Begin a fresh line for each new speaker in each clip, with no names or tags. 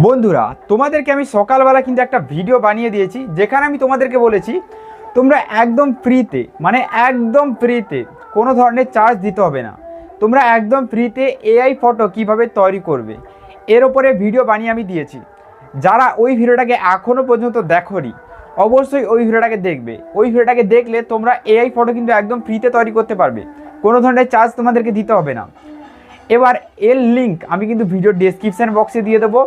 বন্ধুরা, তোমাদেরকে আমি সকালবেলা কিন্তু একটা ভিডিও বানিয়ে দিয়েছি, যেখানে আমি তোমাদেরকে বলেছি তোমরা একদম ফ্রিতে, মানে একদম ফ্রিতে, কোনো ধরনের চার্জ দিতে হবে না, তোমরা একদম ফ্রিতে এআই ফটো কিভাবে তৈরি করবে এর ওপরে ভিডিও বানিয়ে আমি দিয়েছি। যারা ওই ভিডিওটাকে এখনও পর্যন্ত দেখোনি, অবশ্যই ওই ভিডিওটাকে দেখবে। ওই ভিডিওটাকে দেখলে তোমরা এআই ফটো কিন্তু একদম ফ্রিতে তৈরি করতে পারবে, কোনো ধরনের চার্জ তোমাদেরকে দিতে হবে না। এবার এর লিঙ্ক আমি কিন্তু ভিডিওর ডেসক্রিপশান বক্সে দিয়ে দেবো,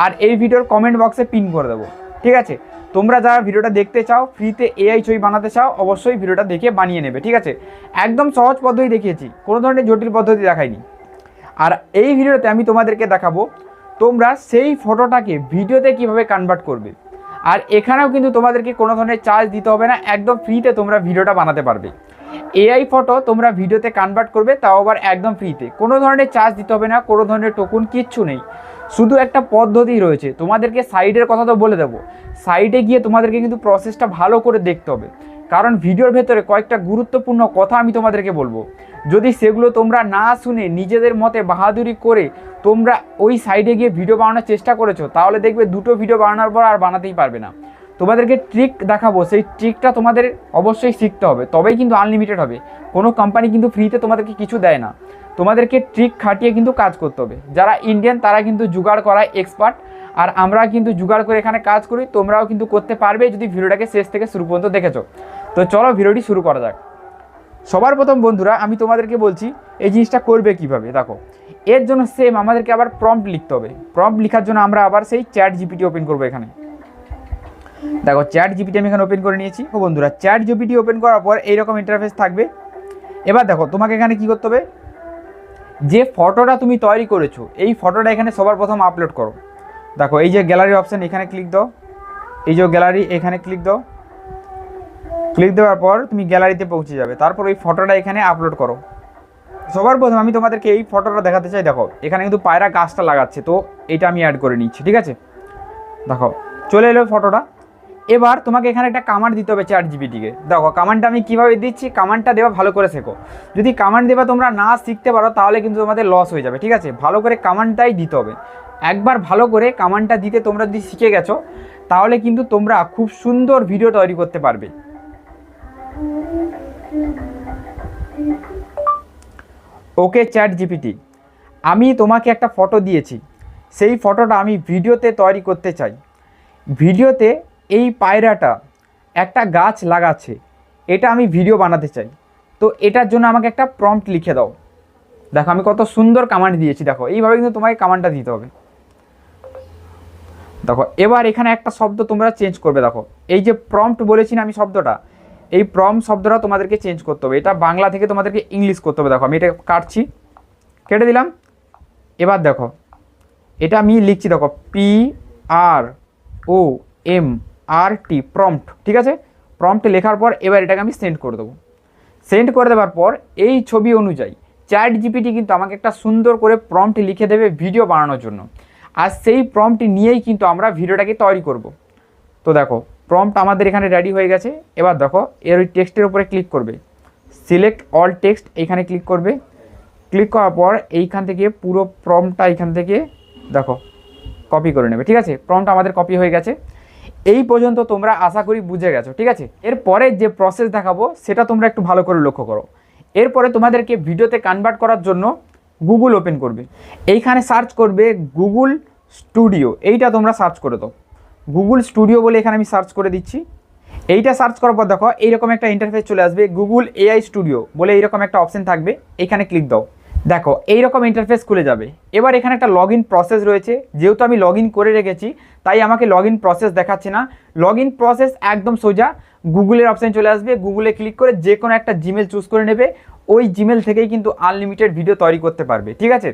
আর এই ভিডিওর কমেন্ট বক্সে পিন করে দেবো। ঠিক আছে, তোমরা যারা ভিডিওটা দেখতে চাও, ফ্রিতে এআই ছবি বানাতে চাও, অবশ্যই ভিডিওটা দেখে বানিয়ে নেবে। ঠিক আছে, একদম সহজ পদ্ধতি দেখিয়েছি, কোনো ধরনের জটিল পদ্ধতি দেখাইনি। আর এই ভিডিওতে আমি তোমাদেরকে দেখাবো তোমরা সেই ফটোটাকে ভিডিওতে কিভাবে কনভার্ট করবে। আর এখানেও কিন্তু তোমাদেরকে কোনো ধরনের চার্জ দিতে হবে না, একদম ফ্রিতে তোমরা ভিডিওটা বানাতে পারবে। এআই ফটো তোমরা ভিডিওতে কনভার্ট করবে, তাও আবার একদম ফ্রিতে, কোনো ধরনের চার্জ দিতে হবে না, কোনো ধরনের টোকন কিচ্ছু নেই। শুধু একটা পদ্ধতি রয়েছে, তোমাদেরকে সাইডের কথা তো বলে দেবো, সাইডে গিয়ে তোমাদেরকে কিন্তু প্রসেসটা ভালো করে দেখতে হবে, কারণ ভিডিওর ভেতরে কয়েকটা গুরুত্বপূর্ণ কথা আমি তোমাদেরকে বলবো। যদি সেগুলো তোমরা না শুনে নিজেদের মতে বাহাদুরি করে তোমরা ওই সাইডে গিয়ে ভিডিও বানানোর চেষ্টা করেছো, তাহলে দেখবে দুটো ভিডিও বানানোর পর আর বানাতেই পারবে না। তোমাদেরকে ট্রিক দেখাবো, সেই ট্রিকটা তোমাদের অবশ্যই শিখতে হবে, তবেই কিন্তু আনলিমিটেড হবে। কোনো কোম্পানি কিন্তু ফ্রিতে তোমাদেরকে কিছু দেয় না, তোমাদেরকে ট্রিক খাটিয়ে কিন্তু কাজ করতে হবে। যারা ইন্ডিয়ান তারা কিন্তু জোগাড় করায় এক্সপার্ট, আর আমরা কিন্তু জোগাড় করে এখানে কাজ করি, তোমরাও কিন্তু করতে পারবে যদি ভিডিওটাকে শেষ থেকে শুরু পর্যন্ত দেখেছো। তো চলো ভিডিওটি শুরু করা যাক। সবার প্রথম বন্ধুরা, আমি তোমাদেরকে বলছি এই জিনিসটা করবে কিভাবে। দেখো, এর জন্য সেম আমাদেরকে আবার প্রম্পট লিখতে হবে। প্রম্পট লেখার জন্য আমরা আবার সেই চ্যাট জিপিটি ওপেন করবো। এখানে দেখো, চ্যাট জিপিটি আমি এখানে ওপেন করে নিয়েছি। ও বন্ধুরা, চ্যাট জিপিটি ওপেন করার পর এইরকম ইন্টারফেস থাকবে। এবার দেখো, তোমাকে এখানে কি করতে হবে, যে ফটোটা তুমি তৈরি করেছো এই ফটোটা এখানে সবার প্রথম আপলোড করো। দেখো, এই যে গ্যালারি অপশান, এখানে ক্লিক দাও। এই যে গ্যালারি, এখানে ক্লিক দাও। ক্লিক দেওয়ার পর তুমি গ্যালারিতে পৌঁছে যাবে, তারপর ওই ফটোটা এখানে আপলোড করো। সবার প্রথম আমি তোমাদেরকে এই ফটোটা দেখাতে চাই। দেখো, এখানে কিন্তু পায়রা গাছটা লাগাচ্ছে, তো এটা আমি অ্যাড করে নিচ্ছি। ঠিক আছে, দেখো চলে এলো ফটোটা। এবার তোমাকে এখানে একটা কমান্ড দিতে হবে চ্যাট জিপিটিকে। দেখো, কমান্ডটা আমি কীভাবে দিচ্ছি, কমান্ডটা দেওয়া ভালো করে শেখো। যদি কমান্ড দেওয়া তোমরা না শিখতে পারো, তাহলে কিন্তু তোমাদের লস হয়ে যাবে। ঠিক আছে, ভালো করে কমান্ডটাই দিতে হবে। একবার ভালো করে কমান্ডটা দিতে তোমরা যদি শিখে গেছো, তাহলে কিন্তু তোমরা খুব সুন্দর ভিডিও তৈরি করতে পারবে। ওকে চ্যাট জিপিটি, আমি তোমাকে একটা ফটো দিয়েছি, সেই ফটোটা আমি ভিডিওতে তৈরি করতে চাই। ভিডিওতে এই পায়রাটা একটা গাছ লাগাচ্ছে, এটা আমি ভিডিও বানাতে চাই। তো এটার জন্য আমাকে একটা প্রম্পট লিখে দাও। দেখো, আমি কত সুন্দর কমান্ড দিয়েছি। দেখো, এইভাবে কিন্তু তোমাকে কমান্ডটা দিতে হবে। দেখো, এবার এখানে একটা শব্দ তোমরা চেঞ্জ করবে। দেখো, এই যে প্রম্পট বলেছি না আমি শব্দটা, এই প্রম্পট শব্দটা তোমাদেরকে চেঞ্জ করতে হবে। এটা বাংলা থেকে তোমাদেরকে ইংলিশ করতে হবে। দেখো, আমি এটা কাটছি, কেটে দিলাম। এবার দেখো, এটা আমি লিখছি। দেখো, PROMPT, প্রম্পট। ঠিক আছে, প্রম্পটে লেখার পর এবার এটাকে আমি সেন্ড করে দেবো। সেন্ড করে দেওয়ার পর এই ছবি অনুযায়ী চ্যাট জিপিটি কিন্তু আমাকে একটা সুন্দর করে প্রম্পট লিখে দেবে ভিডিও বানানোর জন্য। আর সেই প্রম্পট নিয়েই কিন্তু আমরা ভিডিওটাকে তৈরি করব। তো দেখো, প্রম্পট আমাদের এখানে রেডি হয়ে গেছে। এবার দেখো, এর ওই টেক্সটের উপরে ক্লিক করবে, সিলেক্ট অল টেক্সট, এইখানে ক্লিক করবে। ক্লিক করার পর এইখান থেকে পুরো প্রম্পটটা এইখান থেকে দেখো কপি করে নেবে। ঠিক আছে, প্রম্পট আমাদের কপি হয়ে গেছে। এই পর্যন্ত তোমরা আশা করি বুঝে গেছো। ঠিক আছে, এরপরে যে প্রসেস দেখাবো সেটা তোমরা একটু ভালো করে লক্ষ্য করো। এরপরে তোমাদেরকে ভিডিওতে কনভার্ট করার জন্য গুগল ওপেন করবে। এইখানে সার্চ করবে গুগল স্টুডিও, এইটা তোমরা সার্চ করে দাও। গুগল স্টুডিও বলে এখানে আমি সার্চ করে দিচ্ছি। এইটা সার্চ করার পর দেখো এইরকম একটা ইন্টারফেস চলে আসবে, গুগল এআই স্টুডিও বলে এইরকম একটা অপশন থাকবে, এখানে ক্লিক দাও। দেখো, এইরকম ইন্টারফেস খুলে যাবে। এবার এখানে একটা লগ ইন প্রসেস রয়েছে, যেহেতু আমি লগ ইন করে রেখেছি তাই আমাকে লগ ইন প্রসেস দেখাচ্ছে না। লগ ইন প্রসেস একদম সোজা, গুগলের অপশান চলে আসবে, গুগলে ক্লিক করে যে কোনো একটা জিমেল চুজ করে নেবে, ওই জিমেল থেকেই কিন্তু আনলিমিটেড ভিডিও তৈরি করতে পারবে। ঠিক আছে,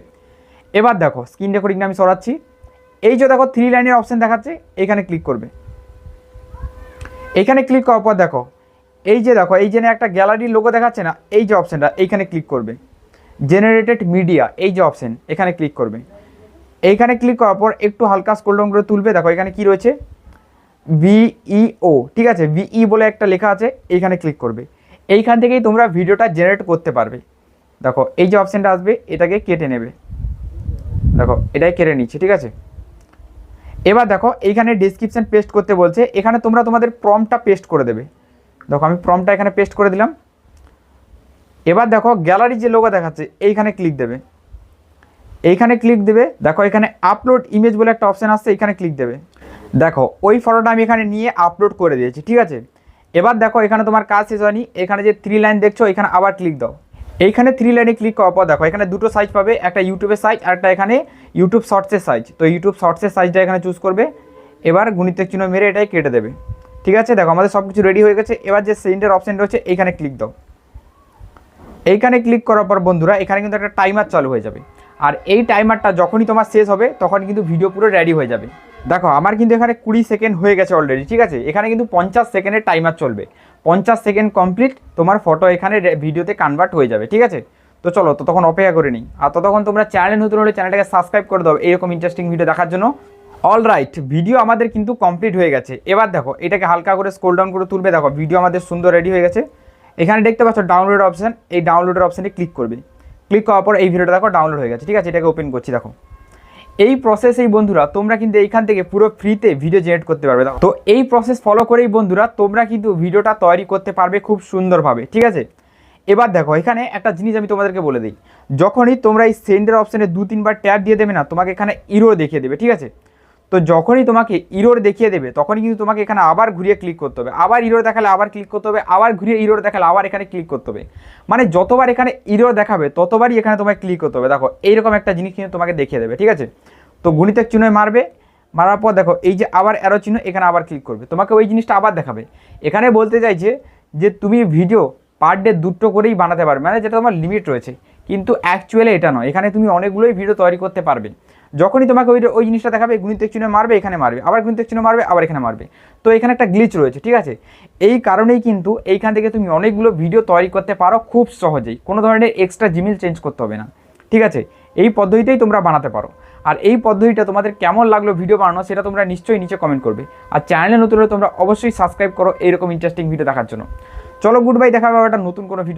এবার দেখো স্ক্রিন রেকর্ডিংটা আমি সরাচ্ছি। এই যে দেখো 3 লাইনের অপশান দেখাচ্ছে, এখানে ক্লিক করবে। এইখানে ক্লিক করার পর দেখো, এই যে দেখো এই যে একটা গ্যালারির লোগো দেখাচ্ছে না, এই যে অপশানটা এইখানে ক্লিক করবে। জেনারেটেড মিডিয়া, এই যে অপশান, এখানে ক্লিক করবে। এইখানে ক্লিক করার পর একটু হালকা স্ক্রল ডাউন করে তুলবে। দেখো এখানে কি রয়েছে, VEO। ঠিক আছে, VE বলে একটা লেখা আছে, এইখানে ক্লিক করবে। এইখান থেকেই তোমরা ভিডিওটা জেনারেট করতে পারবে। দেখো, এই যে অপশানটা আসবে এটাকে কেটে নেবে। দেখো, এটাই কেটে নিচ্ছে। ঠিক আছে, এবার দেখো এইখানে ডেসক্রিপশন পেস্ট করতে বলছে, এখানে তোমরা তোমাদের প্রম্পটটা পেস্ট করে দেবে। দেখো আমি প্রম্পটটা এখানে পেস্ট করে দিলাম। এবার দেখো গ্যালারি যে লোগো দেখাচ্ছে এইখানে ক্লিক দেবে, এইখানে ক্লিক দেবে। দেখো এখানে আপলোড ইমেজ বলে একটা অপশান আসছে, এইখানে ক্লিক দেবে। দেখো ওই ফটোটা আমি এখানে নিয়ে আপলোড করে দিয়েছি, ঠিক আছে। এবার দেখো এখানে তোমার কাজ শেষ হয়নি, এখানে যে 3 লাইন দেখছো এখানে আবার ক্লিক দাও। এইখানে 3 লাইনে ক্লিক করার পর দেখো এখানে দুটো সাইজ পাবে, একটা ইউটিউবের সাইজ আর একটা এখানে ইউটিউব শর্টসের সাইজ। তো ইউটিউব শর্টসের সাইজটা এখানে চুজ করবে। এবার গুণিতক চিহ্ন মেরে এটাই কেটে দেবে, ঠিক আছে। দেখো আমাদের সব কিছু রেডি হয়ে গেছে। এবার যে সেন্ডের অপশান রয়েছে এইখানে ক্লিক দাও। এইখানে ক্লিক করার পর বন্ধুরা এখানে কিন্তু একটা টাইমার চালু হয়ে যাবে, আর এই টাইমারটা যখনই তোমার শেষ হবে তখন কিন্তু ভিডিও পুরো রেডি হয়ে যাবে। দেখো আমার কিন্তু এখানে 20 সেকেন্ড হয়ে গেছে অলরেডি, ঠিক আছে। এখানে কিন্তু 50 সেকেন্ডের টাইমার চলবে। 50 সেকেন্ড কমপ্লিট, তোমার ফটো এখানে ভিডিওতে কনভার্ট হয়ে যাবে, ঠিক আছে। তো চলো ততক্ষণ অপেক্ষা করে নিই। আর ততক্ষণ তোমরা চ্যানেল নতুন হলে চ্যানেলটাকে সাবস্ক্রাইব করে দাও এরকম ইন্টারেস্টিং ভিডিও দেখার জন্য। অল রাইট, ভিডিও আমাদের কিন্তু কমপ্লিট হয়ে গেছে। এবার দেখো এটাকে হালকা করে স্ক্রল ডাউন করে তুলবে। দেখো ভিডিও আমাদের সুন্দর রেডি হয়ে গেছে। এখানে দেখতে পাচ্ছ ডাউনলোড অপশান, এই ডাউনলোডের অপশানে ক্লিক করবে। ক্লিক করার পর এই ভিডিওটা দেখো ডাউনলোড হয়ে গেছে, ঠিক আছে। এটাকে ওপেন করছি। দেখো এই প্রসেসেই বন্ধুরা তোমরা কিন্তু এইখান থেকে পুরো ফ্রিতে ভিডিও জেনারেট করতে পারবে। তো এই প্রসেস ফলো করেই বন্ধুরা তোমরা কিন্তু ভিডিওটা তৈরি করতে পারবে খুব সুন্দরভাবে, ঠিক আছে। এবার দেখো এখানে একটা জিনিস আমি তোমাদেরকে বলে দিই, যখনই তোমরা এই সেন্ডের অপশানে 2-3 বার ট্যাপ দিয়ে দেবে না, তোমাকে এখানে ইরো দেখিয়ে দেবে, ঠিক আছে। তো যখনই তোমাকে ইরোর দেখিয়ে দেবে তখনই কিন্তু তোমাকে এখানে আবার ঘুরিয়ে ক্লিক করতে হবে, আবার ইরোর দেখালে আবার ক্লিক করতে হবে, আবার ঘুরিয়ে ইরোর দেখালে আবার এখানে ক্লিক করতে হবে। মানে যতবার এখানে ইরোর দেখাবে ততবারই এখানে তোমাকে ক্লিক করতে হবে। দেখো এইরকম একটা জিনিস কিন্তু তোমাকে দেখিয়ে দেবে, ঠিক আছে। তো গুণিতক চিহ্ন মারবে, মারার পর দেখো এই যে আবার অ্যারো চিহ্ন, এখানে আবার ক্লিক করবে, তোমাকে ওই জিনিসটা আবার দেখাবে। এখানে বলতে চাইছে যে তুমি ভিডিও পার ডে 2টো করেই বানাতে পারবে, মানে যেটা তোমার লিমিট রয়েছে, কিন্তু অ্যাকচুয়ালি এটা নয়। এখানে তুমি অনেকগুলোই ভিডিও তৈরি করতে পারবে। যখনই তোমাকে ওই জিনিসটা দেখাবে গুণিতক চিহ্ন মারবে, এখানে মারবে, আবার গুণিতক চিহ্ন মারবে, আবার এখানে মারবে। তো এখানে একটা গ্লিচ রয়েছে, ঠিক আছে। এই কারণেই কিন্তু এইখান থেকে তুমি অনেকগুলো ভিডিও তৈরি করতে পারো খুব সহজেই, কোনো ধরনের এক্সট্রা জিমেল চেঞ্জ করতে হবে না, ঠিক আছে। এই পদ্ধতিতেই তোমরা বানাতে পারো। আর এই পদ্ধতিটা তোমাদের কেমন লাগলো ভিডিও বানানো সেটা তোমরা নিশ্চয়ই নিচে কমেন্ট করবে। আর চ্যানেলে নতুন হলে তোমরা অবশ্যই সাবস্ক্রাইব করো এইরকম ইন্টারেস্টিং ভিডিও দেখার জন্য। চলো গুড বাই, দেখা হবে একটা নতুন কোনো ভিডিও।